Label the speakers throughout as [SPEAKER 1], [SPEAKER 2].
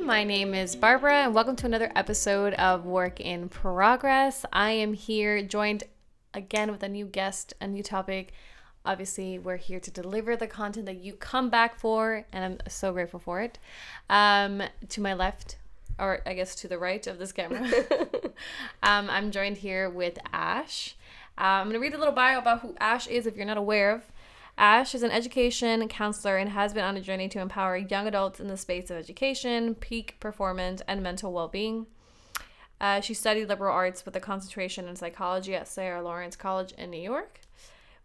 [SPEAKER 1] My name is Barbara, and welcome to another episode of Work in Progress. I am here joined again with a new guest, a new topic. Obviously, we're here to deliver the content that you come back for, and I'm so grateful for it. To my left, or I guess to the right of this camera, I'm joined here with Ash. I'm going to read a little bio about who Ash is if you're not aware of. Ash is an education counselor and has been on a journey to empower young adults in the space of education, peak performance, and mental well-being. She studied liberal arts with a concentration in psychology at Sarah Lawrence College in New York.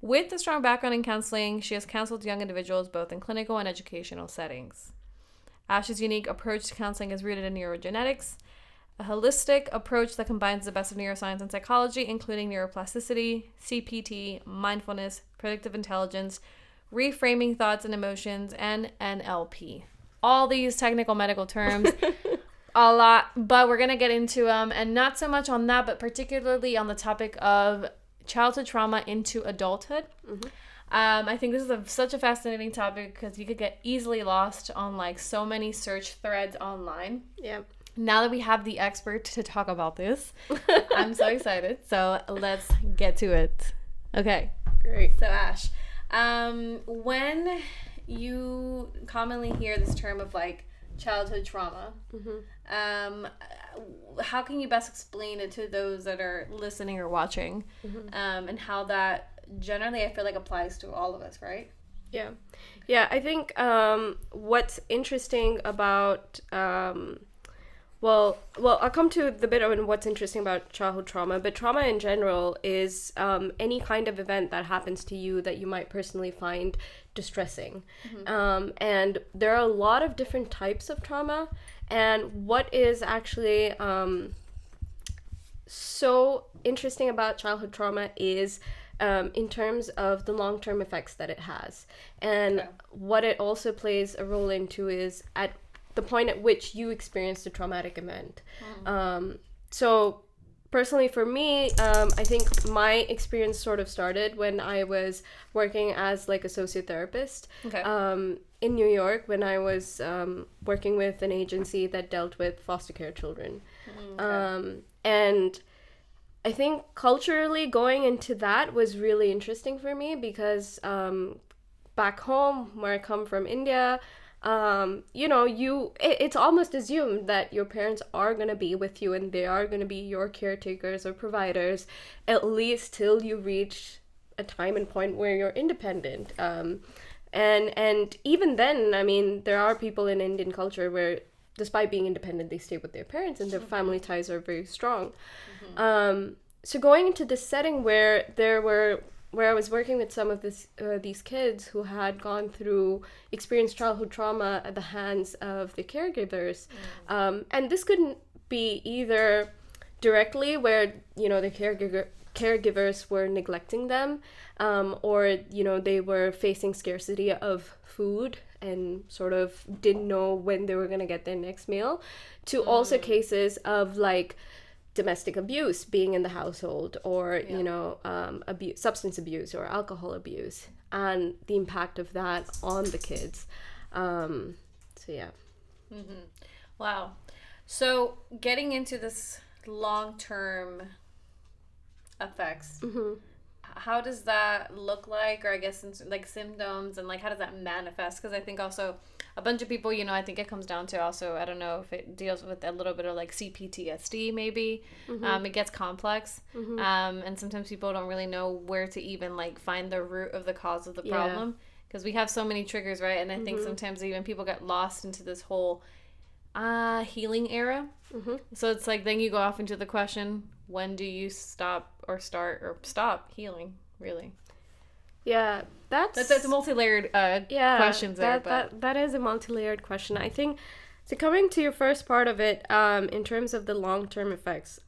[SPEAKER 1] With a strong background in counseling, she has counseled young individuals both in clinical and educational settings. Ash's unique approach to counseling is rooted in neurogenetics, a holistic approach that combines the best of neuroscience and psychology, including neuroplasticity, CPT, mindfulness, predictive intelligence, reframing thoughts and emotions, and NLP. All these technical medical terms, a lot, but we're going to get into them, and not so much on that, but particularly on the topic of childhood trauma into adulthood. Mm-hmm. I think this is such a fascinating topic because you could get easily lost on like so many search threads online.
[SPEAKER 2] Yeah.
[SPEAKER 1] Now that we have the expert to talk about this, I'm so excited. So let's get to it. Okay.
[SPEAKER 2] Great.
[SPEAKER 1] So Ash, when you commonly hear this term of like childhood trauma, mm-hmm. How can you best explain it to those that are listening or watching, mm-hmm. And how that generally I feel like applies to all of us, right?
[SPEAKER 2] Yeah, I think what's interesting about Well, I'll come to the bit on what's interesting about childhood trauma, but trauma in general is any kind of event that happens to you that you might personally find distressing. Mm-hmm. And there are a lot of different types of trauma, and what is actually so interesting about childhood trauma is in terms of the long-term effects that it has. And what it also plays a role into is at the point at which you experienced a traumatic event. So personally for me, I think my experience sort of started when I was working as like a sociotherapist in New York when I was working with an agency that dealt with foster care children. And I think culturally going into that was really interesting for me because back home where I come from, India, it's almost assumed that your parents are going to be with you and they are going to be your caretakers or providers, at least till you reach a time and point where you're independent. And even then, I mean, there are people in Indian culture where despite being independent, they stay with their parents and their family ties are very strong. Mm-hmm. So going into this setting where I was working with some of these kids who had experienced childhood trauma at the hands of the caregivers. And this couldn't be either directly where, the caregivers were neglecting them, or, they were facing scarcity of food and sort of didn't know when they were going to get their next meal, to also cases of like domestic abuse being in the household, or substance abuse or alcohol abuse, and the impact of that on the kids.
[SPEAKER 1] Wow. So getting into this long-term effects, how does that look like, or I guess like symptoms, and like how does that manifest? Because I think also a bunch of people, I think it comes down to also, I don't know if it deals with a little bit of like CPTSD maybe. Mm-hmm. It gets complex. Mm-hmm. And sometimes people don't really know where to even like find the root of the cause of the problem, because we have so many triggers, right? And I think sometimes even people get lost into this whole healing era. Mm-hmm. So it's like then you go off into the question, when do you stop healing, really?
[SPEAKER 2] Yeah, that's
[SPEAKER 1] a multi-layered questions there.
[SPEAKER 2] That is a multi-layered question. I think, so coming to your first part of it, in terms of the long-term effects,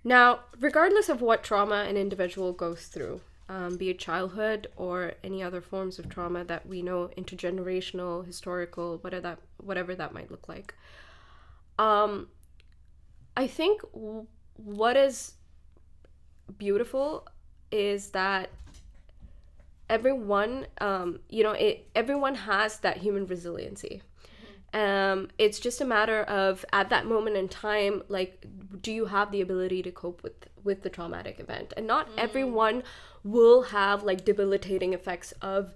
[SPEAKER 2] now, regardless of what trauma an individual goes through, be it childhood or any other forms of trauma that we know, intergenerational, historical, whatever that might look like, I think what is beautiful is that everyone, everyone has that human resiliency. It's just a matter of, at that moment in time, like, do you have the ability to cope with the traumatic event? And not everyone will have like debilitating effects of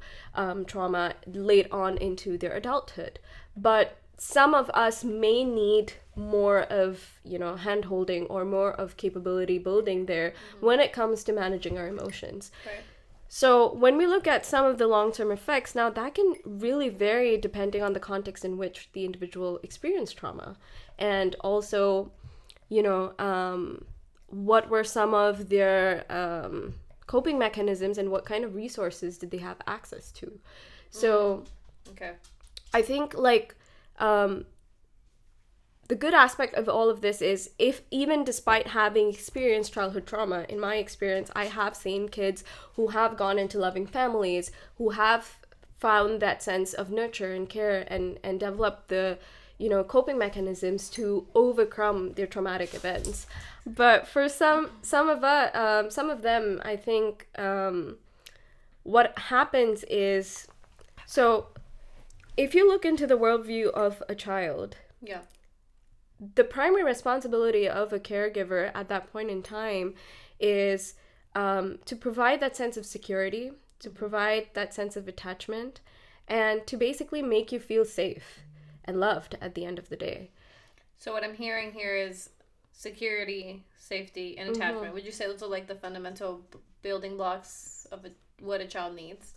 [SPEAKER 2] trauma late on into their adulthood, but some of us may need more of, you know, hand holding or more of capability building there when it comes to managing our emotions.
[SPEAKER 1] Right.
[SPEAKER 2] So when we look at some of the long-term effects, now that can really vary depending on the context in which the individual experienced trauma. And also, you know, what were some of their coping mechanisms and what kind of resources did they have access to? So
[SPEAKER 1] okay.
[SPEAKER 2] I think like the good aspect of all of this is, if even despite having experienced childhood trauma, in my experience, I have seen kids who have gone into loving families, who have found that sense of nurture and care and developed the, you know, coping mechanisms to overcome their traumatic events. But for some of them, I think what happens is, so if you look into the worldview of a child,
[SPEAKER 1] yeah,
[SPEAKER 2] the primary responsibility of a caregiver at that point in time is to provide that sense of security, to provide that sense of attachment, and to basically make you feel safe and loved at the end of the day.
[SPEAKER 1] So what I'm hearing here is security, safety, and attachment. Would you say those are like the fundamental building blocks of what a child needs?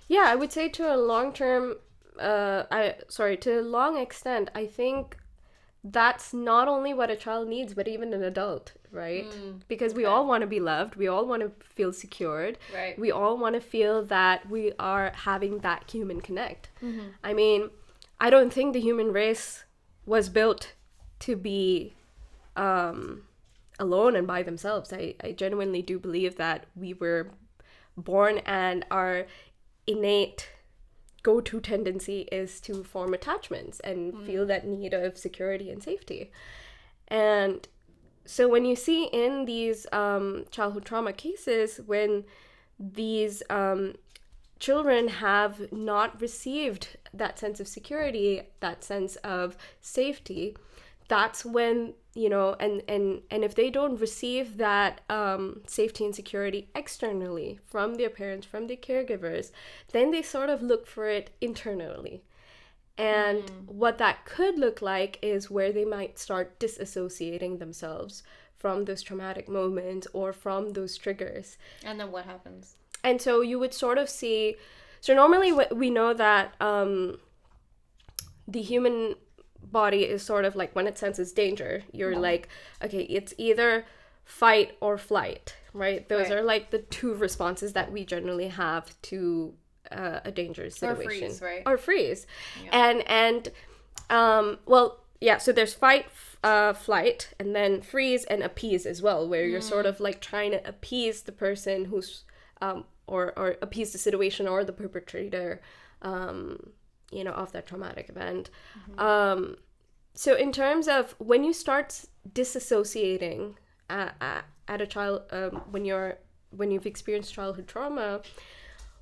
[SPEAKER 2] Yeah, I would say to a long-term, to a long extent, I think that's not only what a child needs, but even an adult, right? Because we all want to be loved. We all want to feel secured.
[SPEAKER 1] Right.
[SPEAKER 2] We all want to feel that we are having that human connect. I mean, I don't think the human race was built to be alone and by themselves. I genuinely do believe that we were born and our innate go-to tendency is to form attachments and feel that need of security and safety. And so when you see in these childhood trauma cases, when these children have not received that sense of security, that sense of safety, that's when, you know, and if they don't receive that safety and security externally from their parents, from their caregivers, then they sort of look for it internally. And what that could look like is where they might start disassociating themselves from those traumatic moments or from those triggers.
[SPEAKER 1] And then what happens?
[SPEAKER 2] And so you would sort of see, so normally we know that the human body is sort of like, when it senses danger, you're like, okay, it's either fight or flight, right? Those are like the two responses that we generally have to a dangerous situation.
[SPEAKER 1] Or freeze, right?
[SPEAKER 2] Or freeze.
[SPEAKER 1] Yeah.
[SPEAKER 2] So there's fight, flight, and then freeze and appease as well, where you're sort of like trying to appease the person who's or appease the situation or the perpetrator of that traumatic event. So in terms of when you start disassociating at a child, when you've experienced childhood trauma,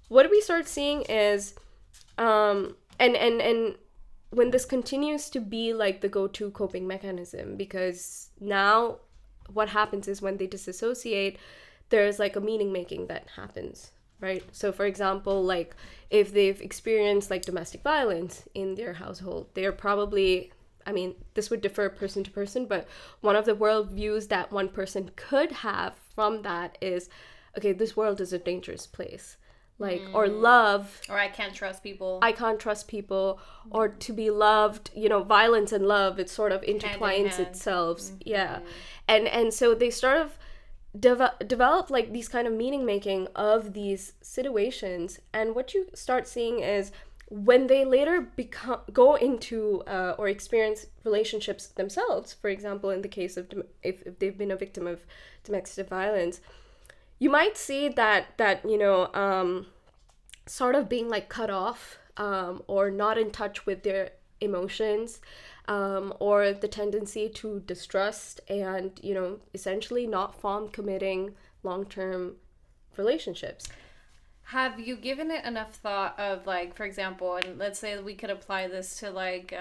[SPEAKER 2] what we start seeing is, and when this continues to be like the go-to coping mechanism, because now what happens is when they disassociate, there's like a meaning making that happens. Right. So, for example, like if they've experienced like domestic violence in their household, they're probably, I mean, this would differ person to person, but one of the worldviews that one person could have from that is, okay, this world is a dangerous place. Like, or love.
[SPEAKER 1] Or I can't trust people.
[SPEAKER 2] Or to be loved, you know, violence and love, it sort of intertwines itself. Yeah. And so they sort of develop like these kind of meaning making of these situations, and what you start seeing is when they later go into or experience relationships themselves, for example in the case of if they've been a victim of domestic violence, you might see that you know sort of being like cut off or not in touch with their emotions, or the tendency to distrust and, you know, essentially not form committing long-term relationships.
[SPEAKER 1] Have you given it enough thought of, like, for example, and let's say we could apply this to, like,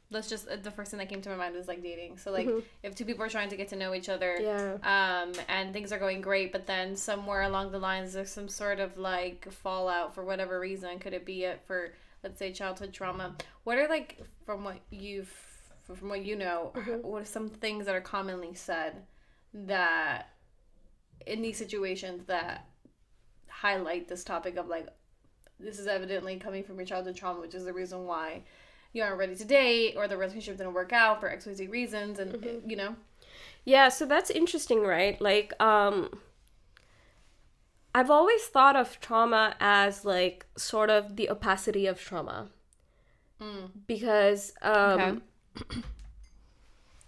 [SPEAKER 1] let's just, the first thing that came to my mind was, like, dating. So, like, if two people are trying to get to know each other, and things are going great, but then somewhere along the lines there's some sort of, like, fallout for whatever reason. Could it be for, let's say, childhood trauma? What are, like, from what you know, what are some things that are commonly said that in these situations that highlight this topic of, like, this is evidently coming from your childhood trauma, which is the reason why you aren't ready to date, or the relationship didn't work out for XYZ reasons, and you know?
[SPEAKER 2] Yeah, so that's interesting, right? Like, I've always thought of trauma as, like, sort of the opacity of trauma. Because,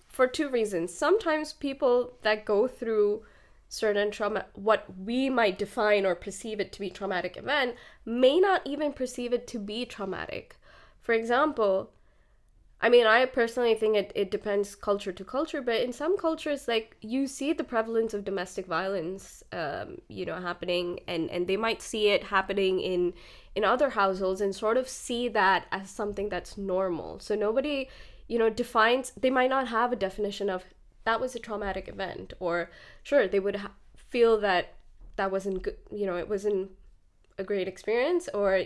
[SPEAKER 2] for two reasons. Sometimes people that go through certain trauma, what we might define or perceive it to be traumatic event, may not even perceive it to be traumatic. For example, I mean, I personally think it depends culture to culture, but in some cultures, like, you see the prevalence of domestic violence, happening, and they might see it happening in other households and sort of see that as something that's normal. So nobody, defines, they might not have a definition of that was a traumatic event, or sure, they would feel that wasn't good, it wasn't a great experience, or,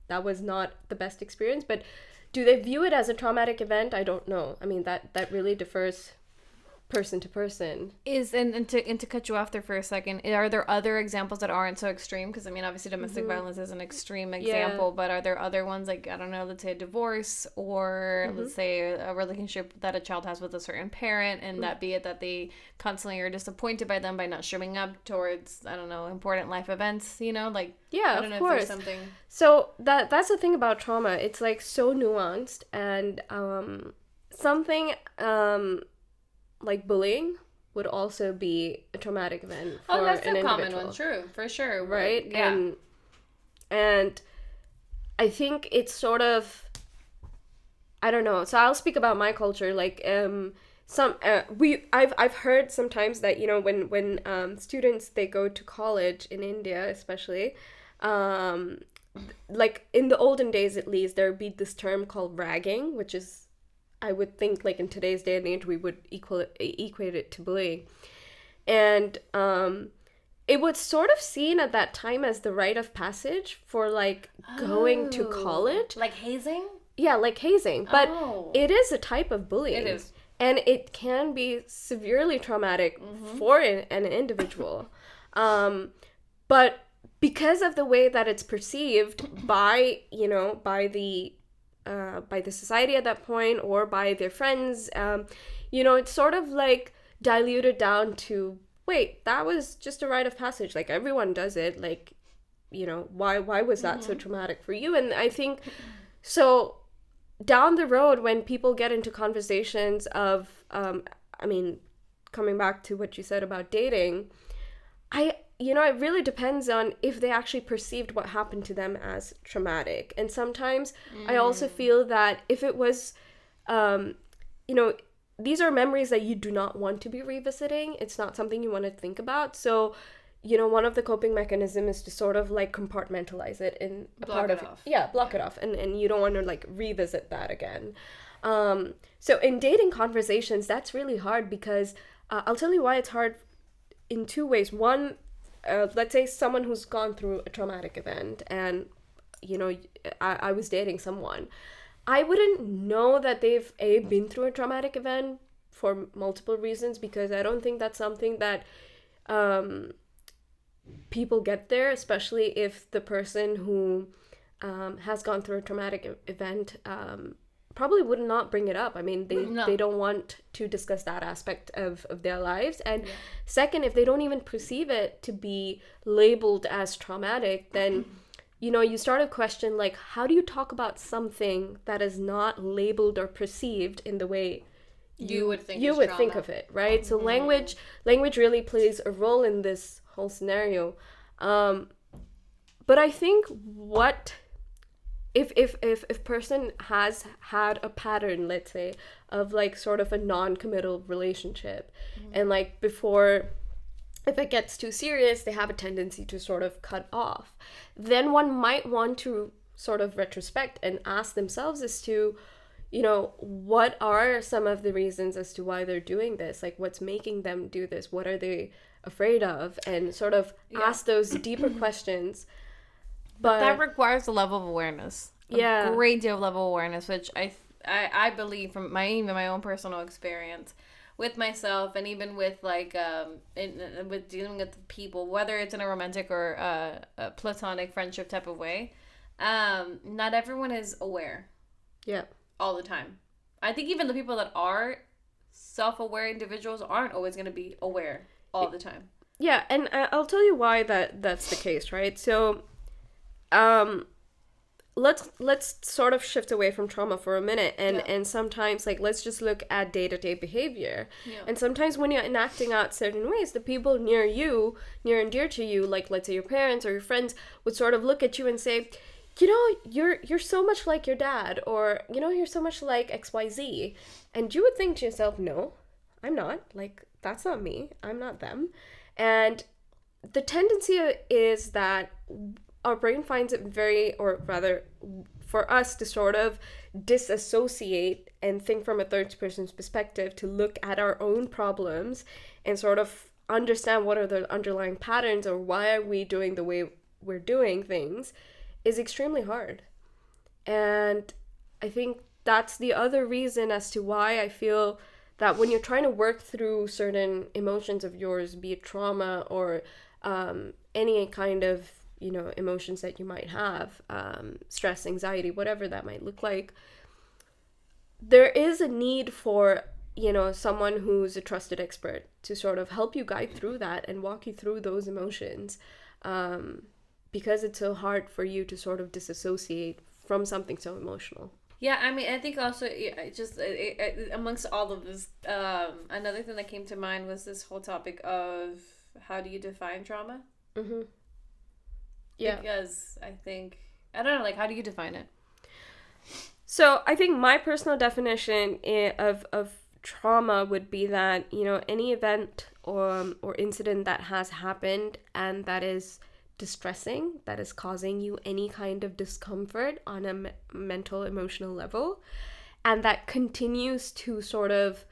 [SPEAKER 2] that was not the best experience, but do they view it as a traumatic event? I don't know. I mean, that really differs person to person.
[SPEAKER 1] And to cut you off there for a second, are there other examples that aren't so extreme? Because I mean, obviously domestic violence is an extreme example, but are there other ones, like, I don't know, let's say a divorce, or let's say a relationship that a child has with a certain parent, and that be it that they constantly are disappointed by them by not showing up towards, I don't know, important life events, like,
[SPEAKER 2] yeah,
[SPEAKER 1] I don't know
[SPEAKER 2] of course.
[SPEAKER 1] if there's something.
[SPEAKER 2] So that's the thing about trauma. It's, like, so nuanced, and something like bullying would also be a traumatic event for
[SPEAKER 1] that's
[SPEAKER 2] an
[SPEAKER 1] a
[SPEAKER 2] individual.
[SPEAKER 1] common one, true, for sure,
[SPEAKER 2] right?
[SPEAKER 1] Yeah.
[SPEAKER 2] And I think it's sort of, I don't know. So I'll speak about my culture. Like, I've heard sometimes that, when students, they go to college in India, especially, like in the olden days at least, there would be this term called ragging, which is, I would think, like, in today's day and age, we would equate it to bullying. And it was sort of seen at that time as the rite of passage for, like, going to college.
[SPEAKER 1] Like hazing?
[SPEAKER 2] Yeah, like hazing. But it is a type of bullying.
[SPEAKER 1] It is.
[SPEAKER 2] And it can be severely traumatic for an individual. But because of the way that it's perceived by the society at that point, or by their friends, it's sort of, like, diluted down to, wait, that was just a rite of passage, like, everyone does it, like, why was that so traumatic for you? And I think, so down the road, when people get into conversations of, coming back to what you said about dating, it really depends on if they actually perceived what happened to them as traumatic. And sometimes I also feel that if it was, these are memories that you do not want to be revisiting. It's not something you want to think about. So, one of the coping mechanisms is to sort of, like, compartmentalize it in a
[SPEAKER 1] block
[SPEAKER 2] part
[SPEAKER 1] it
[SPEAKER 2] of
[SPEAKER 1] off.
[SPEAKER 2] Yeah, block it off. And you don't want to, like, revisit that again. So in dating conversations, that's really hard because I'll tell you why it's hard in two ways. One, let's say someone who's gone through a traumatic event, and I was dating someone, I wouldn't know that they've been through a traumatic event for multiple reasons, because I don't think that's something that people get there, especially if the person who has gone through a traumatic event probably would not bring it up. I mean, they don't want to discuss that aspect of their lives. And second, if they don't even perceive it to be labeled as traumatic, then, you start to question, like, how do you talk about something that is not labeled or perceived in the way you would think of it, right? So language really plays a role in this whole scenario. But I think if person has had a pattern, let's say, of, like, sort of a non-committal relationship, and, like, before if it gets too serious, they have a tendency to sort of cut off. Then one might want to sort of retrospect and ask themselves as to, what are some of the reasons as to why they're doing this? Like, what's making them do this? What are they afraid of? And sort of ask those deeper questions.
[SPEAKER 1] But that requires a level of awareness.
[SPEAKER 2] A
[SPEAKER 1] great deal of level of awareness, which I believe from my own personal experience with myself, and even with with dealing with people, whether it's in a romantic or a platonic friendship type of way, not everyone is aware.
[SPEAKER 2] Yeah.
[SPEAKER 1] All the time. I think even the people that are self-aware individuals aren't always going to be aware all the time.
[SPEAKER 2] Yeah, and I'll tell you why that's the case, right? So, let's sort of shift away from trauma for a minute, and sometimes, like, let's just look at day-to-day behavior. Yeah. And sometimes when you're enacting out certain ways, the people near and dear to you, like, let's say your parents or your friends, would sort of look at you and say, you're so much like your dad, or, you're so much like XYZ. And you would think to yourself, no, I'm not. Like, that's not me. I'm not them. And the tendency is that our brain finds it or rather, for us to sort of disassociate and think from a third person's perspective, to look at our own problems and sort of understand what are the underlying patterns, or why are we doing the way we're doing things, is extremely hard. And I think that's the other reason as to why I feel that when you're trying to work through certain emotions of yours, be it trauma or any kind of, emotions that you might have, stress, anxiety, whatever that might look like, there is a need for, someone who's a trusted expert to sort of help you guide through that and walk you through those emotions. Because it's so hard for you to sort of disassociate from something so emotional.
[SPEAKER 1] Yeah, I mean, I think also, amongst all of this, another thing that came to mind was this whole topic of how do you define trauma?
[SPEAKER 2] Mm-hmm. Yeah.
[SPEAKER 1] Because I think, I don't know, like, how do you define it?
[SPEAKER 2] So I think my personal definition of trauma would be that, any event or incident that has happened and that is distressing, that is causing you any kind of discomfort on a mental, emotional level, and that continues to sort of,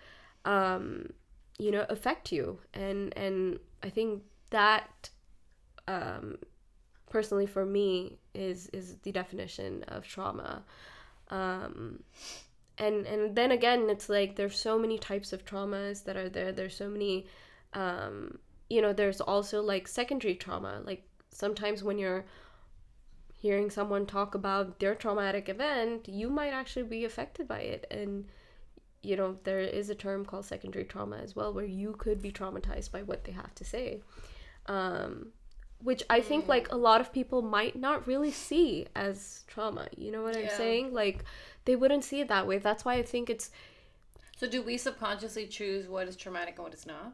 [SPEAKER 2] affect you. And I think that, personally for me, is the definition of trauma. And then again, it's like, there's so many types of traumas that are there. There's so many, there's also like secondary trauma, like, sometimes when you're hearing someone talk about their traumatic event, you might actually be affected by it. And, there is a term called secondary trauma as well, where you could be traumatized by what they have to say. Which I think, like, a lot of people might not really see as trauma. You know what I'm saying? Like, they wouldn't see it that way. That's why I think it's...
[SPEAKER 1] So do we subconsciously choose what is traumatic and what is not?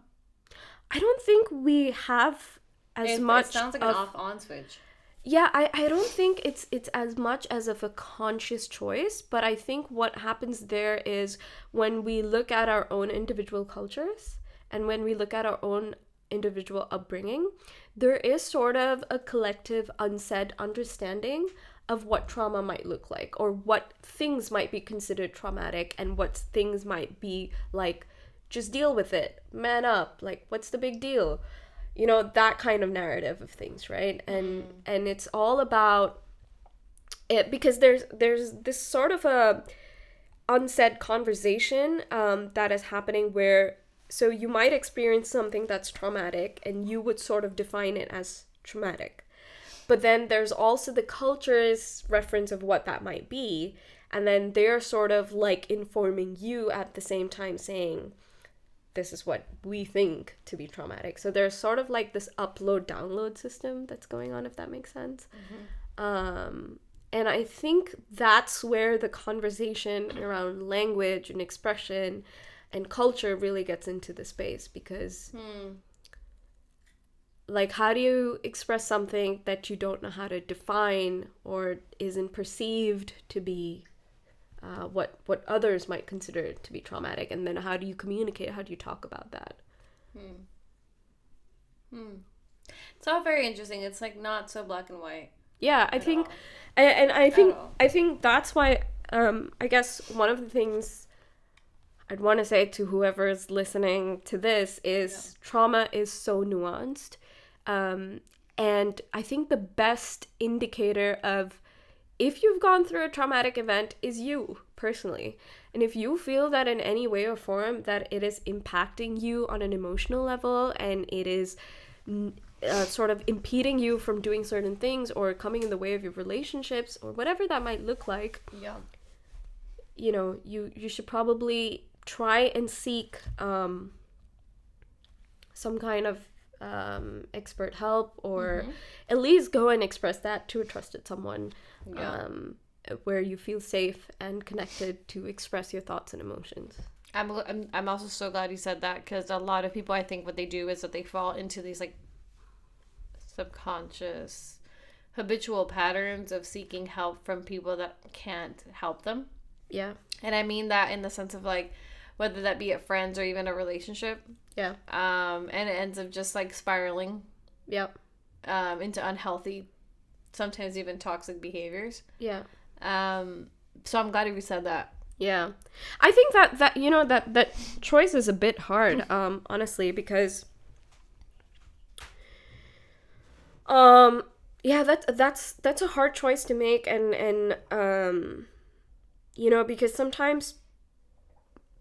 [SPEAKER 2] I don't think we have... It
[SPEAKER 1] sounds like an off-on switch.
[SPEAKER 2] Yeah, I don't think it's as much as of a conscious choice, but I think what happens there is when we look at our own individual cultures and when we look at our own individual upbringing, there is sort of a collective unsaid understanding of what trauma might look like, or what things might be considered traumatic and what things might be like, just deal with it, man up, like, what's the big deal? That kind of narrative of things, right? And it's all about it, because there's this sort of a unsaid conversation that is happening where, so you might experience something that's traumatic and you would sort of define it as traumatic. But then there's also the culture's reference of what that might be, and then they're sort of like informing you at the same time, saying, this is what we think to be traumatic. So there's sort of like this upload-download system that's going on, if that makes sense. Mm-hmm. And I think that's where the conversation around language and expression and culture really gets into the space, because like, how do you express something that you don't know how to define or isn't perceived to be what others might consider to be traumatic, and then how do you communicate, how do you talk about that?
[SPEAKER 1] It's all very interesting. It's like not so black and white.
[SPEAKER 2] Yeah, I
[SPEAKER 1] At
[SPEAKER 2] think,
[SPEAKER 1] all.
[SPEAKER 2] and
[SPEAKER 1] At all.
[SPEAKER 2] I think that's why, I guess one of the things I'd want to say to whoever's listening to this is trauma is so nuanced. And I think the best indicator of if you've gone through a traumatic event is you personally. And if you feel that in any way or form that it is impacting you on an emotional level and it is sort of impeding you from doing certain things or coming in the way of your relationships or whatever that might look like, you know, you should probably try and seek some kind of expert help, or at least go and express that to a trusted someone, where you feel safe and connected to express your thoughts and emotions.
[SPEAKER 1] I'm also so glad you said that, because a lot of people, I think what they do is that they fall into these like subconscious habitual patterns of seeking help from people that can't help them.
[SPEAKER 2] Yeah.
[SPEAKER 1] And I mean that in the sense of like, whether that be a friends or even a relationship.
[SPEAKER 2] Yeah.
[SPEAKER 1] And it ends up just like spiraling.
[SPEAKER 2] Yep.
[SPEAKER 1] Into unhealthy, sometimes even toxic behaviors.
[SPEAKER 2] Yeah.
[SPEAKER 1] So I'm glad you said that.
[SPEAKER 2] Yeah. I think that you know, that choice is a bit hard, honestly, because yeah, that's a hard choice to make, and you know, because sometimes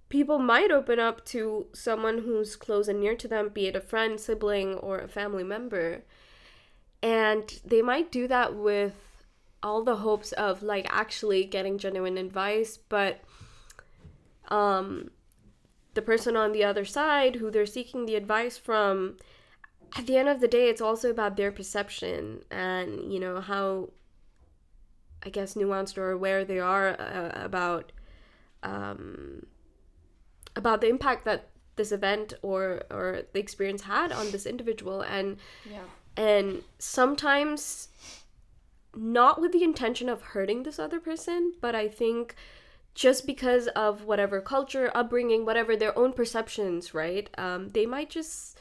[SPEAKER 2] people might open up to someone who's close and near to them, be it a friend, sibling, or a family member, and they might do that with all the hopes of like actually getting genuine advice, but the person on the other side who they're seeking the advice from, at the end of the day, it's also about their perception and, you know, how, I guess, nuanced or aware they are about the impact that this event or the experience had on this individual. And sometimes not with the intention of hurting this other person, but I think just because of whatever culture, upbringing, whatever their own perceptions, right? They might just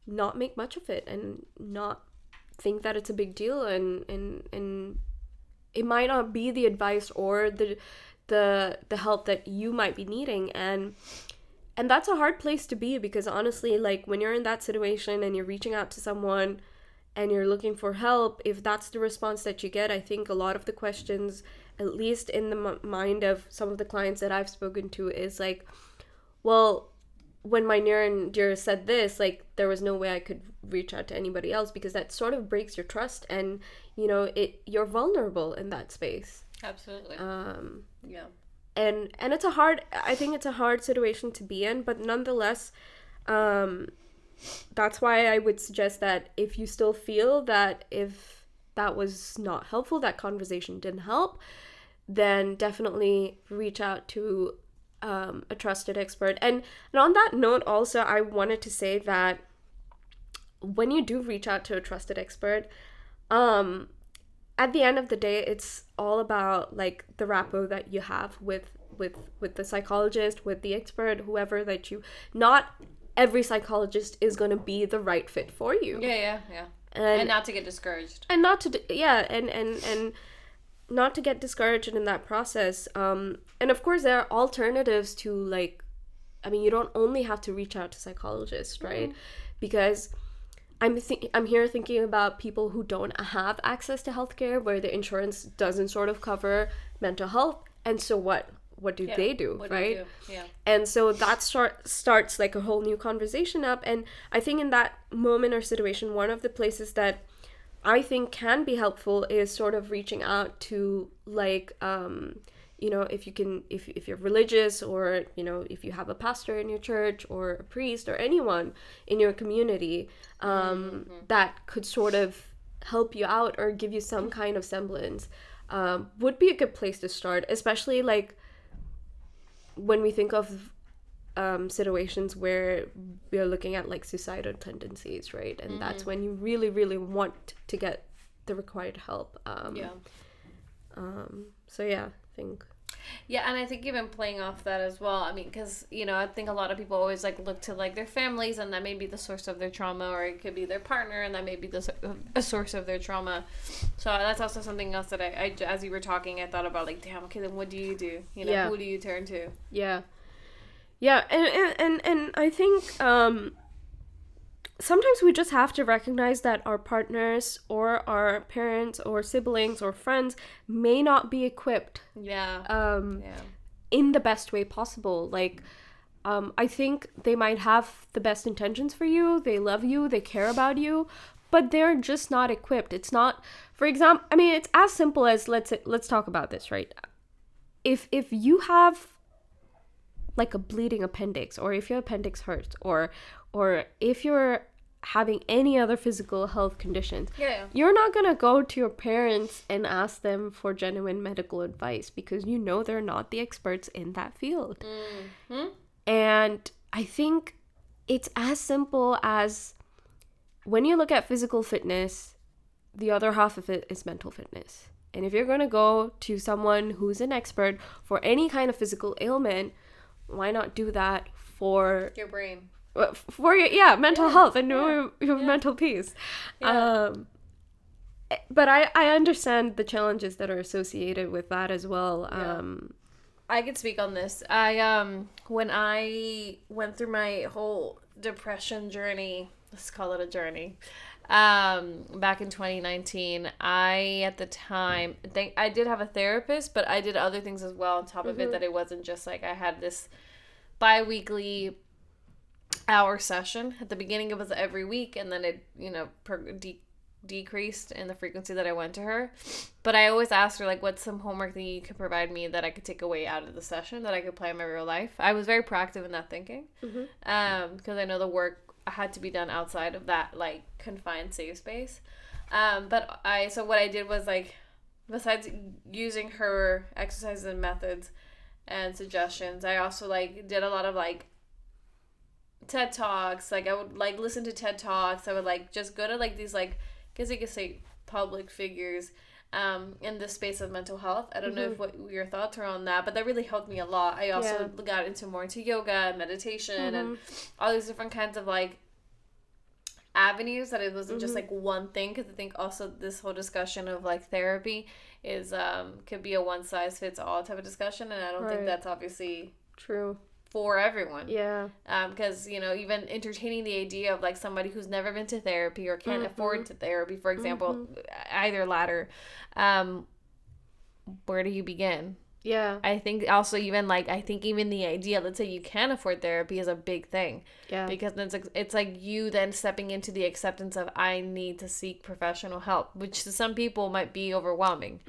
[SPEAKER 2] not make much of it and not think that it's a big deal, and it might not be the advice or the help that you might be needing, and that's a hard place to be, because honestly, like, when you're in that situation and you're reaching out to someone and you're looking for help, if that's the response that you get, I think a lot of the questions, at least in the mind of some of the clients that I've spoken to, is like, well, when my near and dear said this, like, there was no way I could reach out to anybody else, because that sort of breaks your trust, and, you know, you're vulnerable in that space.
[SPEAKER 1] Absolutely. Yeah.
[SPEAKER 2] And it's I think it's a hard situation to be in, but nonetheless, that's why I would suggest that if you still feel that if that was not helpful, that conversation didn't help, then definitely reach out to a trusted expert. And on that note, also, I wanted to say that when you do reach out to a trusted expert, at the end of the day, it's all about like the rapport that you have with the psychologist, with the expert, whoever that you. Not every psychologist is going to be the right fit for you.
[SPEAKER 1] Yeah. And not to get discouraged.
[SPEAKER 2] And not to and not to get discouraged in that process. And of course, there are alternatives to, like, I mean, you don't only have to reach out to psychologists, right? Because I'm here thinking about people who don't have access to healthcare, where the insurance doesn't sort of cover mental health, and so what do they do,
[SPEAKER 1] what
[SPEAKER 2] right?
[SPEAKER 1] do you do? Yeah.
[SPEAKER 2] And so that starts like a whole new conversation up. And I think in that moment or situation, one of the places that I think can be helpful is sort of reaching out to, like, you know, if you can, if you're religious, or, you know, if you have a pastor in your church or a priest or anyone in your community, that could sort of help you out or give you some kind of semblance, would be a good place to start, especially like when we think of situations where we're looking at like suicidal tendencies, right? And that's when you really, really want to get the required help. So yeah, I think.
[SPEAKER 1] Yeah, and I think even playing off that as well. I mean, because, I think a lot of people always like look to like their families, and that may be the source of their trauma, or it could be their partner, and that may be a source of their trauma. So that's also something else that I as you were talking, I thought about like, damn, okay, then what do you do? Who do you turn to?
[SPEAKER 2] Yeah. Yeah, and I think sometimes we just have to recognize that our partners or our parents or siblings or friends may not be equipped in the best way possible. Like, I think they might have the best intentions for you, they love you, they care about you, but they're just not equipped. It's not, for example, I mean, it's as simple as, let's talk about this, right? If you have like a bleeding appendix, or if your appendix hurts, or if you're having any other physical health conditions, you're not gonna go to your parents and ask them for genuine medical advice, because they're not the experts in that field. Mm-hmm. And I think it's as simple as, when you look at physical fitness, the other half of it is mental fitness. And if you're gonna go to someone who's an expert for any kind of physical ailment, why not do that for
[SPEAKER 1] your brain,
[SPEAKER 2] for your mental health and your mental peace? But I understand the challenges that are associated with that as well.
[SPEAKER 1] I could speak on this. I when I went through my whole depression journey, let's call it a journey, back in 2019, I, at the time, I did have a therapist, but I did other things as well on top of it, that it wasn't just like I had this bi-weekly hour session. At the beginning, it was every week, and then it, decreased in the frequency that I went to her. But I always asked her, like, what's some homework that you could provide me that I could take away out of the session that I could apply in my real life? I was very proactive in that thinking, because I know the work had to be done outside of that, like, confined safe space. So what I did was, like, besides using her exercises and methods and suggestions, I also, like, did a lot of, like, TED Talks. Like, I would, like, listen to TED Talks. I would, like, just go to, like, these, like, I guess you could say public figures in the space of mental health. I don't know what your thoughts are on that, but that really helped me a lot. I also got more into yoga and meditation and all these different kinds of, like, avenues, that it wasn't just, like, one thing, because I think also this whole discussion of, like, therapy is could be a one-size-fits-all type of discussion, and I don't think that's obviously
[SPEAKER 2] true
[SPEAKER 1] for everyone.
[SPEAKER 2] Because
[SPEAKER 1] even entertaining the idea of, like, somebody who's never been to therapy or can't afford to therapy, for example, either latter, where do you begin? I think also even the idea, let's say you can afford therapy, is a big thing. Because then it's like you then stepping into the acceptance of, I need to seek professional help, which to some people might be overwhelming.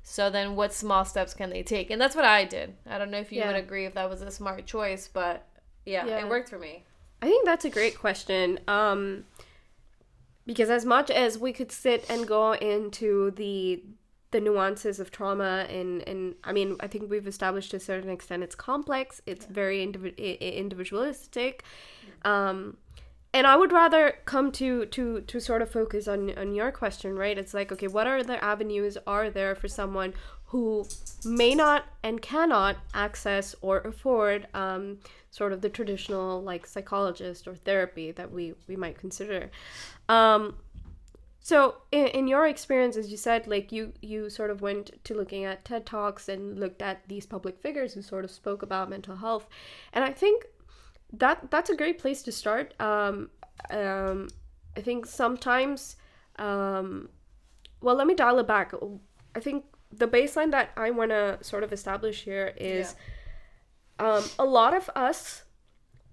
[SPEAKER 1] So then what small steps can they take? And that's what I did. I don't know if you would agree if that was a smart choice, but it worked for me.
[SPEAKER 2] I think that's a great question. Because as much as we could sit and go into the nuances of trauma, and I mean, I think we've established to a certain extent it's complex, it's very individualistic, and I would rather come to sort of focus on your question, right? It's like, okay, what other avenues are there for someone who may not and cannot access or afford sort of the traditional, like, psychologist or therapy that we might consider. So in your experience, as you said, like, you sort of went to looking at TED Talks and looked at these public figures who sort of spoke about mental health. And I think that's a great place to start. I think sometimes, well, let me dial it back. I think the baseline that I want to sort of establish here is a lot of us,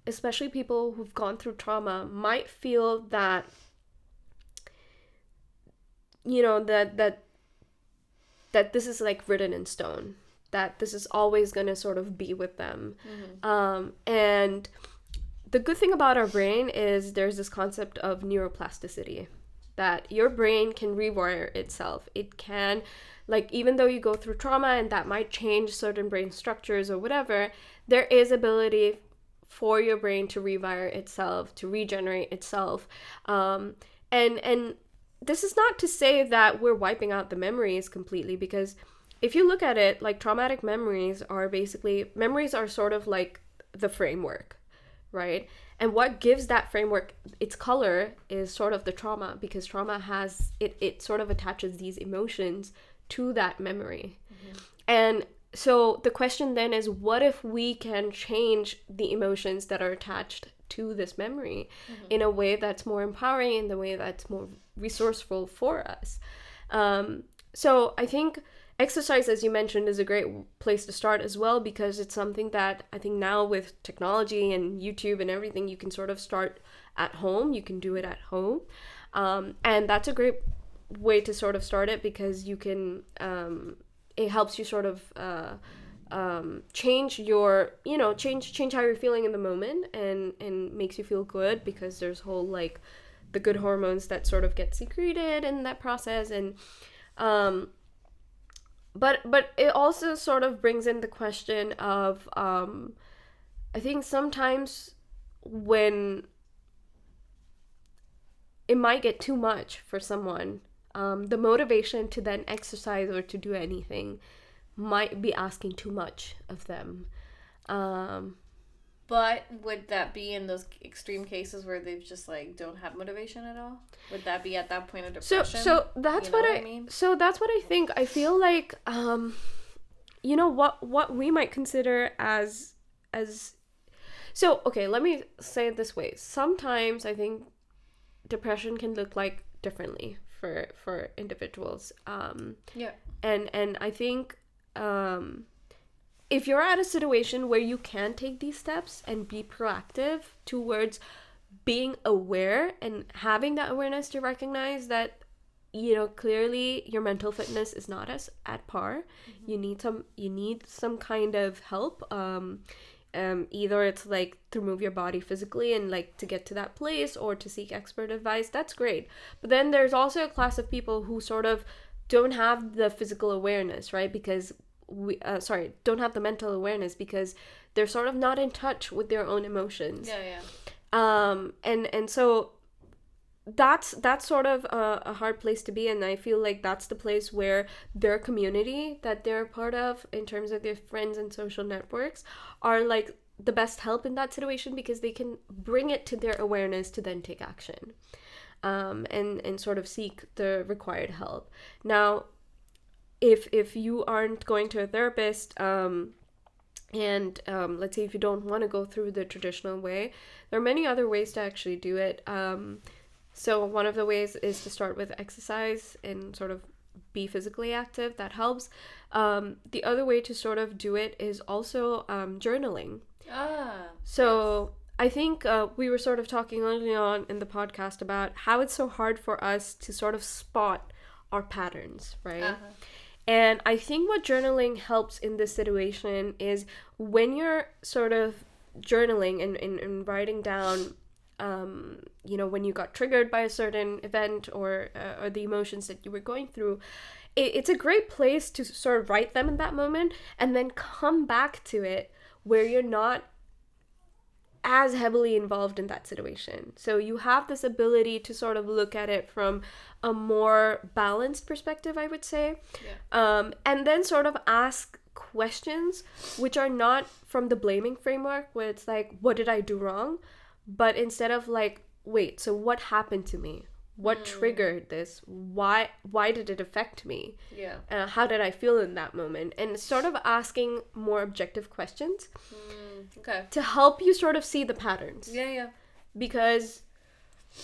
[SPEAKER 2] especially people who've gone through trauma, might feel that that this is, like, written in stone, that this is always going to sort of be with them. And the good thing about our brain is there's this concept of neuroplasticity, that your brain can rewire itself. It can, like, even though you go through trauma and that might change certain brain structures or whatever, there is ability for your brain to rewire itself, to regenerate itself. And this is not to say that we're wiping out the memories completely, because if you look at it, like traumatic memories are sort of like the framework, right? And what gives that framework its color is sort of the trauma, because trauma has it sort of attaches these emotions to that memory. And so the question then is, what if we can change the emotions that are attached to this memory in a way that's more empowering, in the way that's more resourceful for us? So I think exercise, as you mentioned, is a great place to start as well, because it's something that I think now with technology and YouTube and everything, you can sort of start at home. You can do it at home. And that's a great way to sort of start it, because you can, it helps you sort of change your, change how you're feeling in the moment, and makes you feel good, because there's whole like the good hormones that sort of get secreted in that process. And but it also sort of brings in the question of, I think sometimes when it might get too much for someone, the motivation to then exercise or to do anything might be asking too much of them.
[SPEAKER 1] But would that be in those extreme cases where they've just like don't have motivation at all? Would that be at that point of depression?
[SPEAKER 2] So that's what I mean. So that's what I think. I feel like what we might consider as so, okay, let me say it this way. Sometimes I think depression can look like differently for individuals. And I think if you're at a situation where you can take these steps and be proactive towards being aware and having that awareness to recognize that, clearly your mental fitness is not as at par. You need some kind of help. Either it's like to move your body physically and like to get to that place, or to seek expert advice. That's great. But then there's also a class of people who sort of don't have the physical awareness, right? Because don't have the mental awareness, because they're sort of not in touch with their own emotions. And so that's sort of a hard place to be, and I feel like that's the place where their community that they're a part of, in terms of their friends and social networks, are like the best help in that situation, because they can bring it to their awareness to then take action, and sort of seek the required help. Now, if you aren't going to a therapist, and let's say if you don't want to go through the traditional way, there are many other ways to actually do it. So one of the ways is to start with exercise and sort of be physically active. That helps. The other way to sort of do it is also journaling. So yes. I think we were sort of talking early on in the podcast about how it's so hard for us to sort of spot our patterns, right? And I think what journaling helps in this situation is when you're sort of journaling and writing down, when you got triggered by a certain event or the emotions that you were going through, it's a great place to sort of write them in that moment, and then come back to it where you're not as heavily involved in that situation. So you have this ability to sort of look at it from a more balanced perspective, I would say. And then sort of ask questions which are not from the blaming framework, where it's like, what did I do wrong? But instead of like, wait, so what happened to me? What triggered this? Why did it affect me? How did I feel in that moment? And sort of asking more objective questions to help you sort of see the patterns. Because,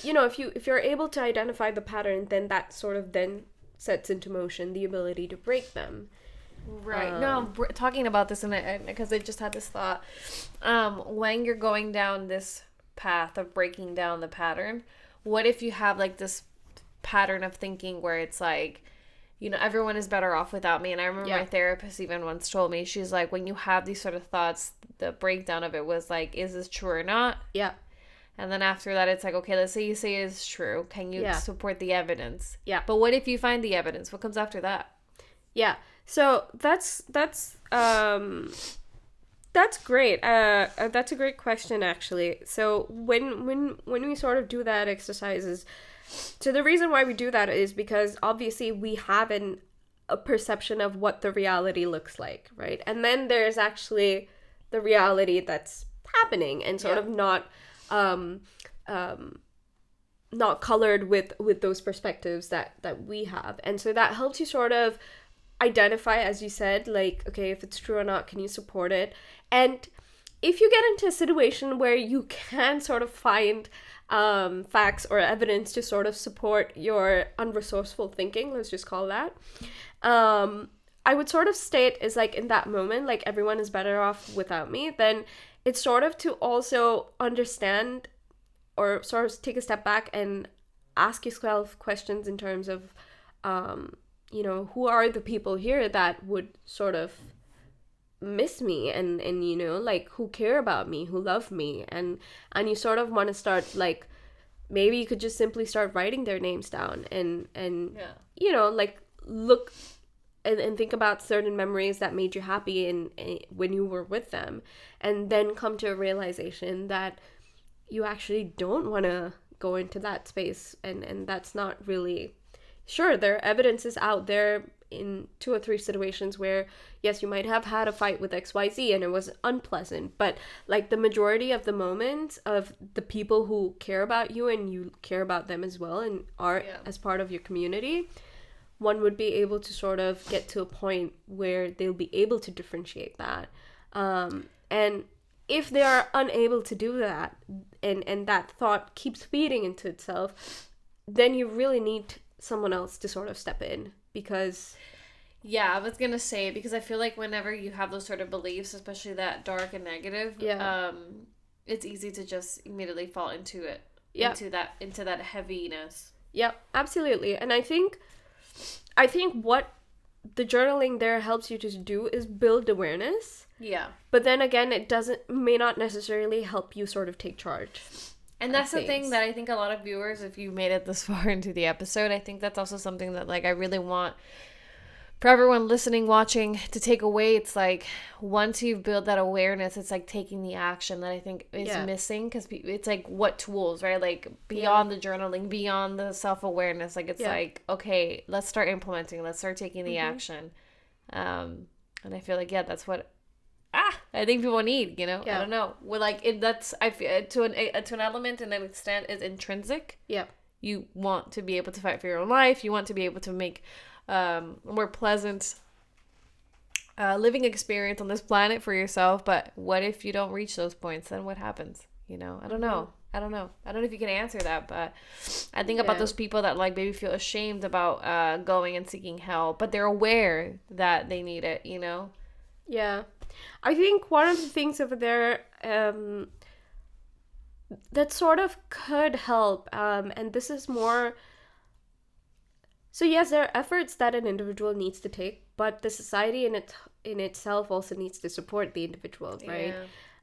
[SPEAKER 2] if you're able to identify the pattern, then that sort of then sets into motion the ability to break them.
[SPEAKER 1] Right. No, we're talking about this because I just had this thought. When you're going down this path of breaking down the pattern, what if you have like this pattern of thinking where it's like, everyone is better off without me? And I remember my therapist even once told me, she's like, when you have these sort of thoughts, the breakdown of it was like, is this true or not? And then after that, it's like, okay, let's say you say it is true. Can you support the evidence? But what if you find the evidence? What comes after that?
[SPEAKER 2] So that's great. That's a great question, actually. So when we sort of do that exercises, so the reason why we do that is because obviously we have a perception of what the reality looks like, right? And then there's actually the reality that's happening and sort of not colored with those perspectives that we have. And so that helps you sort of identify, as you said, like, okay, if it's true or not, can you support it? And if you get into a situation where you can sort of find facts or evidence to sort of support your unresourceful thinking, let's just call that, I would sort of state is like, in that moment, like, everyone is better off without me, then it's sort of to also understand or sort of take a step back and ask yourself questions in terms of, you know, who are the people here that would sort of miss me and you know, like, who care about me, who love me, and you sort of want to start, like, maybe you could just simply start writing their names down and you know, like, look and think about certain memories that made you happy and when you were with them, and then come to a realization that you actually don't want to go into that space, and that's not really, sure, there are evidences out there in 2 or 3 situations where, yes, you might have had a fight with XYZ and it was unpleasant, but like the majority of the moments of the people who care about you and you care about them as well and are as part of your community, one would be able to sort of get to a point where they'll be able to differentiate that. And if they are unable to do that, and that thought keeps feeding into itself, then you really need someone else to sort of step in, because
[SPEAKER 1] I was gonna say, because I feel like whenever you have those sort of beliefs, especially that dark and negative, it's easy to just immediately fall into it, into that heaviness.
[SPEAKER 2] Absolutely. And I think what the journaling there helps you to do is build awareness. But then again, it may not necessarily help you sort of take charge.
[SPEAKER 1] And that's the thing that I think a lot of viewers, if you made it this far into the episode, I think that's also something that, like, I really want for everyone listening, watching, to take away. It's like, once you've built that awareness, it's like taking the action that I think is missing, because it's like, what tools, right? Like, beyond the journaling, beyond the self-awareness, like, it's like, okay, let's start implementing, let's start taking the action. And I feel like, that's what I think people need, you know. I don't know. Well, like, that's, I feel, to an element and an extent, is intrinsic. You want to be able to fight for your own life. You want to be able to make a more pleasant living experience on this planet for yourself. But what if you don't reach those points? Then what happens? You know, I don't know. I don't know if you can answer that, but I think about those people that, like, maybe feel ashamed about going and seeking help, but they're aware that they need it, you know?
[SPEAKER 2] I think one of the things over there that sort of could help, and this is more, so yes, there are efforts that an individual needs to take, but the society in itself also needs to support the individual, right?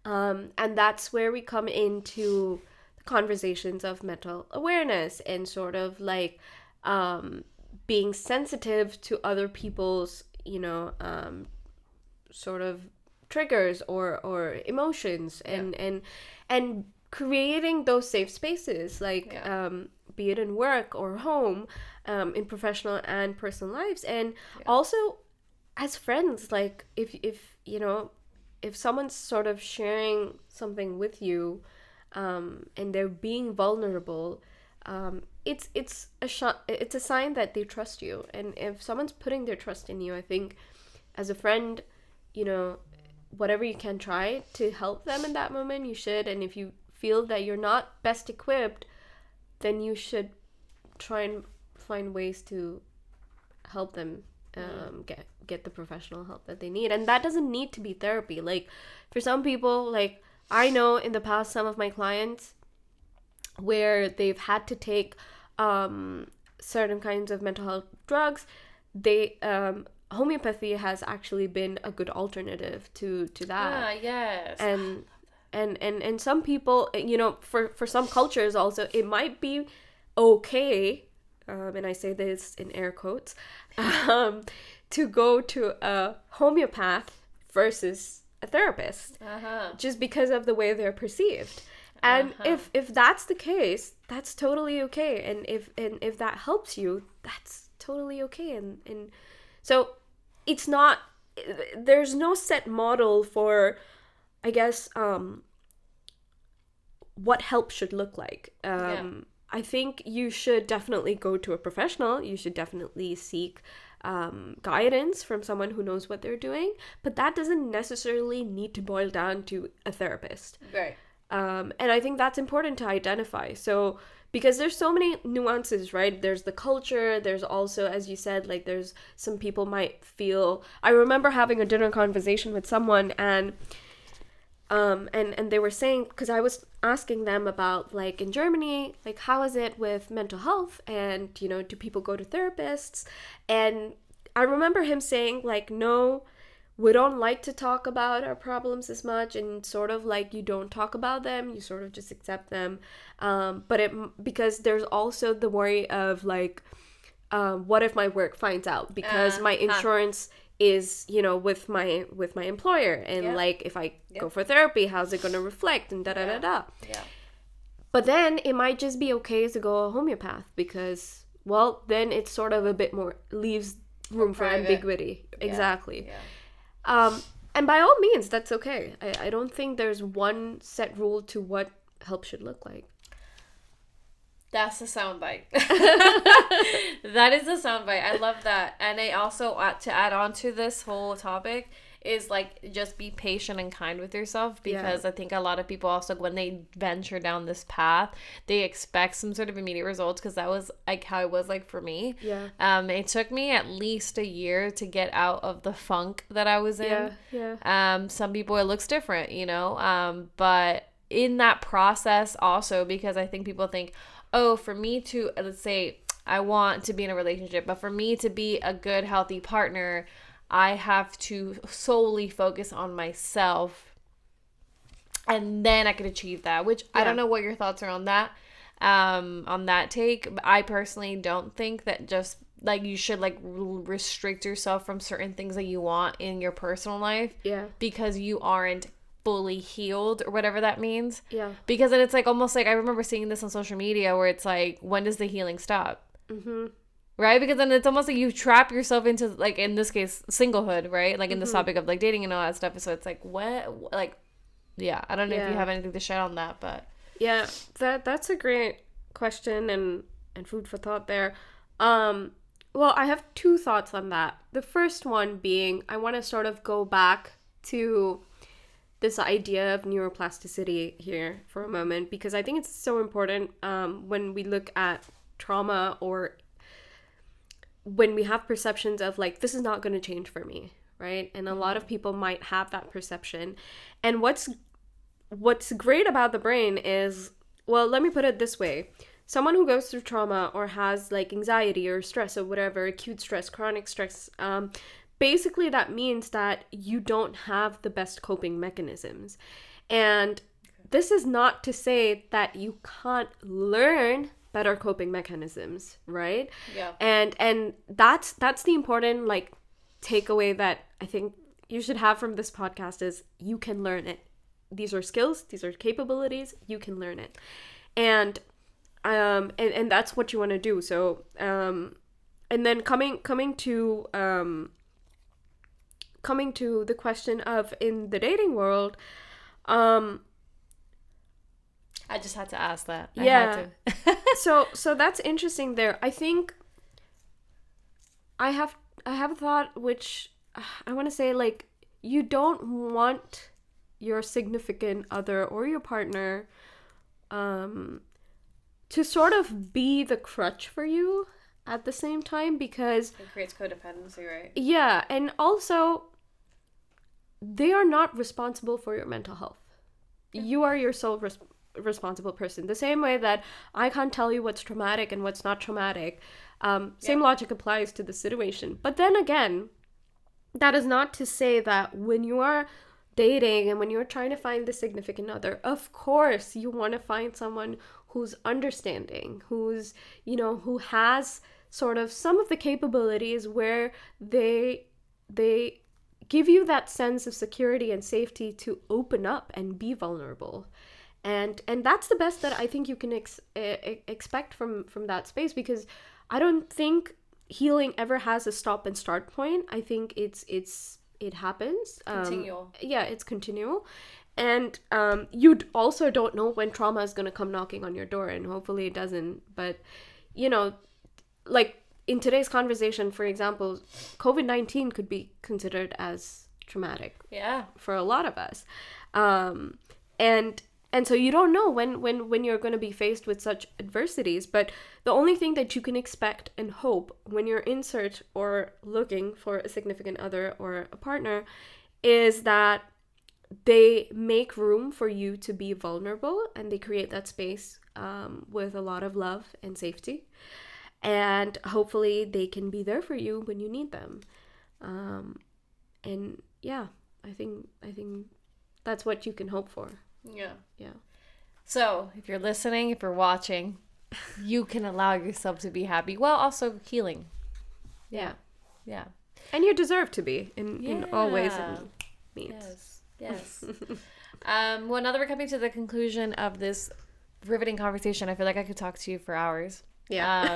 [SPEAKER 2] And that's where we come into the conversations of mental awareness and sort of like being sensitive to other people's, you know, sort of triggers or emotions, and creating those safe spaces, like be it in work or home, in professional and personal lives, and also as friends. Like, if you know, if someone's sort of sharing something with you, and they're being vulnerable, it's a sign that they trust you. And if someone's putting their trust in you, I think as a friend, you know, whatever you can try to help them in that moment, you should. And if you feel that you're not best equipped, then you should try and find ways to help them get the professional help that they need. And that doesn't need to be therapy. Like, for some people, like, I know in the past, some of my clients, where they've had to take certain kinds of mental health drugs, they homeopathy has actually been a good alternative to that. And some people, you know, for some cultures also, it might be okay, and I say this in air quotes, to go to a homeopath versus a therapist, just because of the way they're perceived. And if that's the case, that's totally okay. And if that helps you, that's totally okay. And So it's not, there's no set model for, I guess, what help should look like. I think you should definitely go to a professional. You should definitely seek guidance from someone who knows what they're doing. But that doesn't necessarily need to boil down to a therapist.
[SPEAKER 1] Right.
[SPEAKER 2] And I think that's important to identify. So, because there's so many nuances, right? There's the culture. There's also, as you said, like there's some people might feel. I remember having a dinner conversation with someone, and they were saying, because I was asking them about, like, in Germany, like, how is it with mental health, and, you know, do people go to therapists? And I remember him saying, like, no, we don't like to talk about our problems as much, and sort of like you don't talk about them, you sort of just accept them. Because there's also the worry of, like, what if my work finds out, because my insurance is, you know, with my employer, and like if I go for therapy, how's it going to reflect, and but then it might just be okay to go a homeopath, because, well, then it's sort of a bit more, leaves room for ambiguity. Exactly. And by all means, that's okay. I don't think there's one set rule to what help should look like.
[SPEAKER 1] That's the soundbite. That is the soundbite. I love that. And I also, to add on to this whole topic, is like just be patient and kind with yourself, because I think a lot of people also, when they venture down this path, they expect some sort of immediate results, because that was like how it was like for me. It took me at least a year to get out of the funk that I was in. Some people, it looks different, you know, but in that process also, because I think people think, oh, for me to, let's say I want to be in a relationship, but for me to be a good, healthy partner, I have to solely focus on myself, and then I could achieve that, which I don't know what your thoughts are on that take. I personally don't think that just like you should like restrict yourself from certain things that you want in your personal life because you aren't fully healed, or whatever that means. Because then it's like almost like, I remember seeing this on social media where it's like, when does the healing stop? Right? Because then it's almost like you trap yourself into, like, in this case, singlehood, right? Like in this topic of like dating and all that stuff. So it's like, what? Like, I don't know if you have anything to share on that, but
[SPEAKER 2] that's a great question and food for thought there. Well, I have two thoughts on that. The first one being, I want to sort of go back to this idea of neuroplasticity here for a moment, because I think it's so important when we look at trauma, or when we have perceptions of like, this is not going to change for me, right? And a lot of people might have that perception. And what's great about the brain is, well, let me put it this way. Someone who goes through trauma or has like anxiety or stress or whatever, acute stress, chronic stress, basically that means that you don't have the best coping mechanisms. And this is not to say that you can't learn better coping mechanisms, right? And that's the important like takeaway that I think you should have from this podcast, is you can learn it. These are skills, these are capabilities, you can learn it. And that's what you want to do. So and then coming to the question of in the dating world,
[SPEAKER 1] I just had to ask that.
[SPEAKER 2] I had to. So that's interesting there. I think I have a thought which I want to say, like, you don't want your significant other or your partner to sort of be the crutch for you at the same time, because
[SPEAKER 1] it creates codependency, right?
[SPEAKER 2] Yeah, and also they are not responsible for your mental health. You are your sole responsible person. The same way that I can't tell you what's traumatic and what's not traumatic. Same logic applies to the situation. But then again, that is not to say that when you are dating and when you're trying to find the significant other, of course you want to find someone who's understanding, who's, you know, who has sort of some of the capabilities where they give you that sense of security and safety to open up and be vulnerable. And that's the best that I think you can expect from that space, because I don't think healing ever has a stop and start point. I think it happens.
[SPEAKER 1] Continual.
[SPEAKER 2] Yeah, it's continual. And you also don't know when trauma is going to come knocking on your door, and hopefully it doesn't. But, you know, like in today's conversation, for example, COVID-19 could be considered as traumatic.
[SPEAKER 1] Yeah.
[SPEAKER 2] For a lot of us. And so you don't know when you're going to be faced with such adversities. But the only thing that you can expect and hope when you're in search or looking for a significant other or a partner is that they make room for you to be vulnerable, and they create that space with a lot of love and safety. And hopefully they can be there for you when you need them. And yeah, I think that's what you can hope for.
[SPEAKER 1] Yeah.
[SPEAKER 2] Yeah.
[SPEAKER 1] So if you're listening, if you're watching, you can allow yourself to be happy while also healing.
[SPEAKER 2] Yeah.
[SPEAKER 1] Yeah.
[SPEAKER 2] And you deserve to be in all ways and means.
[SPEAKER 1] Yes. Well, now that we're coming to the conclusion of this riveting conversation, I feel like I could talk to you for hours.
[SPEAKER 2] Yeah.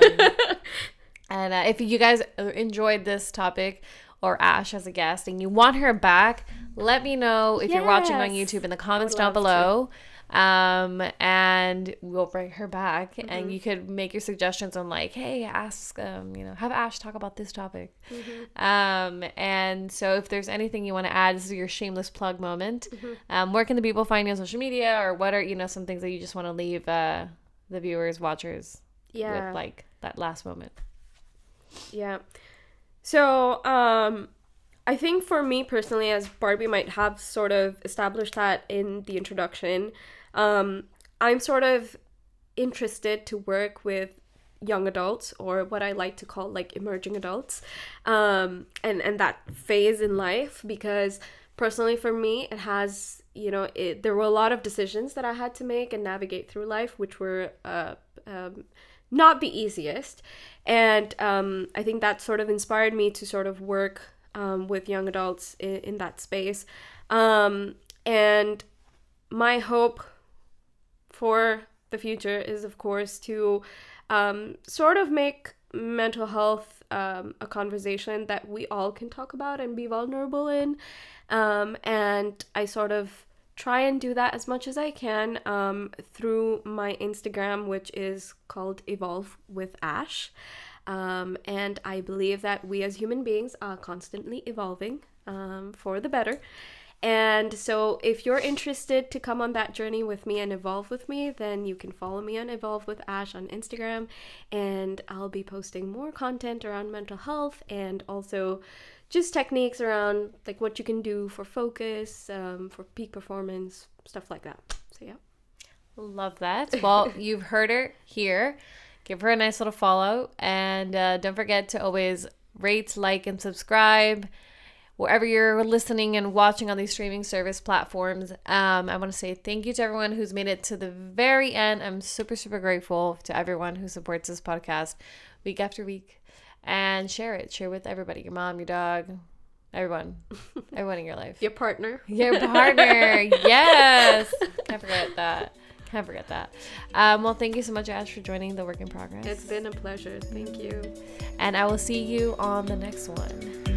[SPEAKER 1] And if you guys enjoyed this topic or Ash as a guest and you want her back, let me know if you're watching on YouTube in the comments down below. And we'll bring her back, and you could make your suggestions on like, hey, ask, have Ash talk about this topic. And so if there's anything you want to add, this is your shameless plug moment. Where can the people find you on social media, or what are, some things that you just want to leave the viewers, watchers with like that last moment?
[SPEAKER 2] Yeah. So, I think for me personally, as Barbie might have sort of established that in the introduction, I'm sort of interested to work with young adults, or what I like to call like emerging adults, and that phase in life, because personally for me, it has, there were a lot of decisions that I had to make and navigate through life, which were not the easiest. And I think that sort of inspired me to sort of work with young adults in that space. And my hope for the future is, of course, to sort of make mental health a conversation that we all can talk about and be vulnerable in. And I sort of try and do that as much as I can through my Instagram, which is called Evolve with Ash. And I believe that we as human beings are constantly evolving for the better. And so if you're interested to come on that journey with me and evolve with me, then you can follow me on Evolve with Ash on Instagram. And I'll be posting more content around mental health, and also just techniques around like what you can do for focus, for peak performance, stuff like that. So yeah.
[SPEAKER 1] Love that. Well, you've heard her here. Give her a nice little follow, and don't forget to always rate, like, and subscribe wherever you're listening and watching on these streaming service platforms. I want to say thank you to everyone who's made it to the very end. I'm super, super grateful to everyone who supports this podcast week after week. And share with everybody, your mom, your dog, everyone in your life.
[SPEAKER 2] Your partner.
[SPEAKER 1] Yes. Can't forget that. Well, thank you so much, Ash, for joining the Work in Progress.
[SPEAKER 2] It's been a pleasure. Thank you.
[SPEAKER 1] And I will see you on the next one.